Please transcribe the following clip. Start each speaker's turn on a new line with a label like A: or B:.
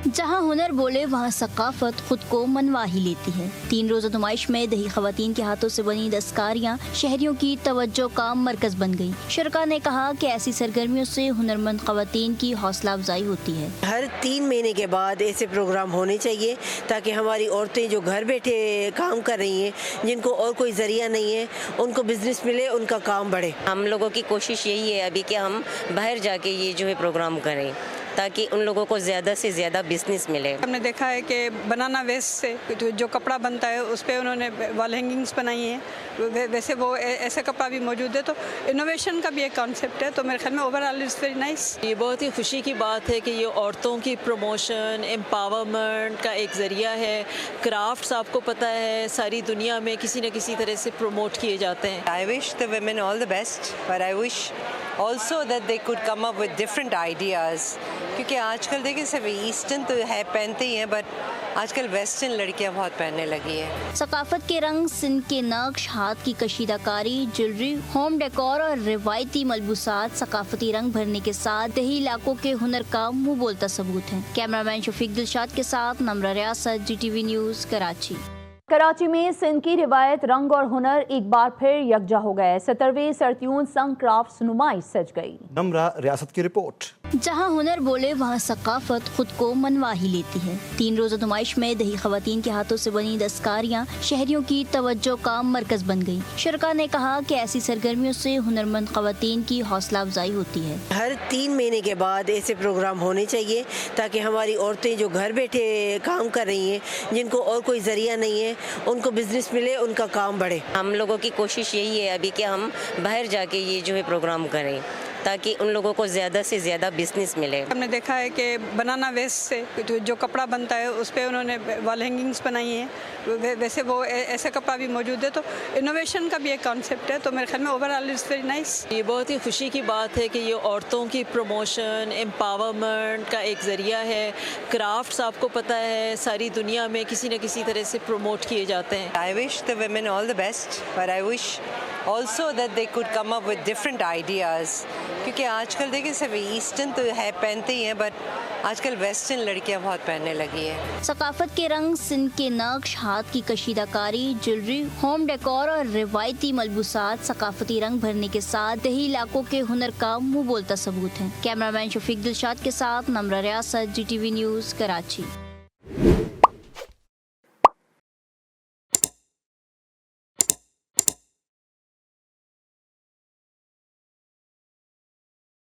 A: जहां हुनर बोले वहां सकाफत खुद को मनवा ही लेती है। 3 रोज़ा नुमाइश में दही खवातीन के हाथों से बनी दस्तकारियां शहरियों की तवज्जो का मरकज बन गई। शुरका ने कहा कि ऐसी सरगर्मियों से हुनरमंद खवातीन की हौसला अफजाई होती है।
B: हर 3 महीने के बाद ऐसे प्रोग्राम होने चाहिए ताकि हमारी औरतें जो घर बैठे काम कर रही हैं, जिनको और कोई जरिया नहीं है, उनको बिजनेस मिले, उनका काम बढ़े।
C: हम लोगों की कोशिश यही है अभी कि हम बाहर जाके ये जो है प्रोग्राम करें ताकि उन लोगों को ज़्यादा से ज़्यादा बिजनेस मिले।
D: हमने देखा है कि बनाना वेस्ट से जो कपड़ा बनता है उस पर उन्होंने वॉल हैंगिंग्स बनाई हैं। वैसे वो ऐसा कपड़ा भी मौजूद है, तो इनोवेशन का भी एक कॉन्सेप्ट है। तो मेरे ख्याल में ओवरऑल इट्स वेरी नाइस।
E: ये बहुत ही खुशी की बात है कि ये औरतों की प्रमोशन एम्पावरमेंट का एक ज़रिया है। क्राफ्ट्स आपको पता है सारी दुनिया में किसी न किसी तरह से प्रमोट किए जाते हैं।
F: I wish the women all the best, but I wish also that they could come up with different ideas. क्योंकि आजकल देखिए सिर्फ ईस्टर्न तो है पहनते ही हैं, बट आजकल वेस्टर्न लड़कियां बहुत पहनने लगी हैं।
A: सकाफत के रंग, सिंध के नक्श, हाथ की कशीदाकारी, ज्वेलरी, होम डेकोर और रिवायती मलबूसात सकाफती रंग भरने के साथ दही इलाकों के हुनर का मुंह बोलता सबूत है। कैमरामैन शफीक दिलशाद के साथ नम्रा रियासत, GTV न्यूज़, कराची।
G: कराची में सिंध की रिवायत, रंग और हुनर एक बार फिर यकजा हो गए। 17वीं सरत्यून संग क्राफ्ट्स नुमाइश सज गई।
H: नम्रा रियासत की रिपोर्ट।
A: जहां हुनर बोले वहां सकाफत खुद को मनवा ही लेती है। 3 रोज़ा नुमाइश में दही खवातीन के हाथों से बनी दस्तकारियां शहरियों की तवज्जो का मरकज बन गई। शुरका ने कहा कि ऐसी सरगर्मियों से हुनरमंद खवातीन की हौसला अफजाई होती है।
B: हर 3 महीने के बाद ऐसे प्रोग्राम होने चाहिए ताकि हमारी औरतें जो घर बैठे काम कर रही हैं, जिनको और कोई जरिया नहीं है, उनको बिजनेस मिले, उनका काम बढ़े।
C: हम लोगों की कोशिश यही है अभी कि हम बाहर जाके ये जो है प्रोग्राम करें ताकि उन लोगों को ज़्यादा से ज़्यादा बिजनेस मिले।
D: हमने देखा है कि बनाना वेस्ट से जो कपड़ा बनता है उस पर उन्होंने वॉल हैंगिंग्स बनाई हैं। वैसे वो ऐसा कपड़ा भी मौजूद है, तो इनोवेशन का भी एक कॉन्सेप्ट है। तो मेरे ख्याल में ओवरऑल इट्स वेरी नाइस।
E: ये बहुत ही खुशी की बात है कि ये औरतों की प्रमोशन एम्पावरमेंट का एक ज़रिया है। क्राफ्ट्स आपको पता है सारी दुनिया में किसी न किसी तरह से प्रमोट किए जाते हैं।
F: I wish the women all the best, but I wish also that they could come up with different ideas. क्योंकि आजकल देखिए सिर्फ ईस्टर्न तो है पहनते ही हैं, बट आजकल वेस्टर्न लड़कियां बहुत पहनने लगी हैं।
A: सकाफत के रंग, सिंध के नक्श, हाथ की कशीदाकारी, ज्वेलरी, होम डेकोर और रिवायती मलबूसात सकाफती रंग भरने के साथ दही इलाकों के हुनर का मुंह बोलता सबूत है। कैमरामैन शफीक दिलशाद के साथ नम्रा रियासत, GTV न्यूज़, कराची।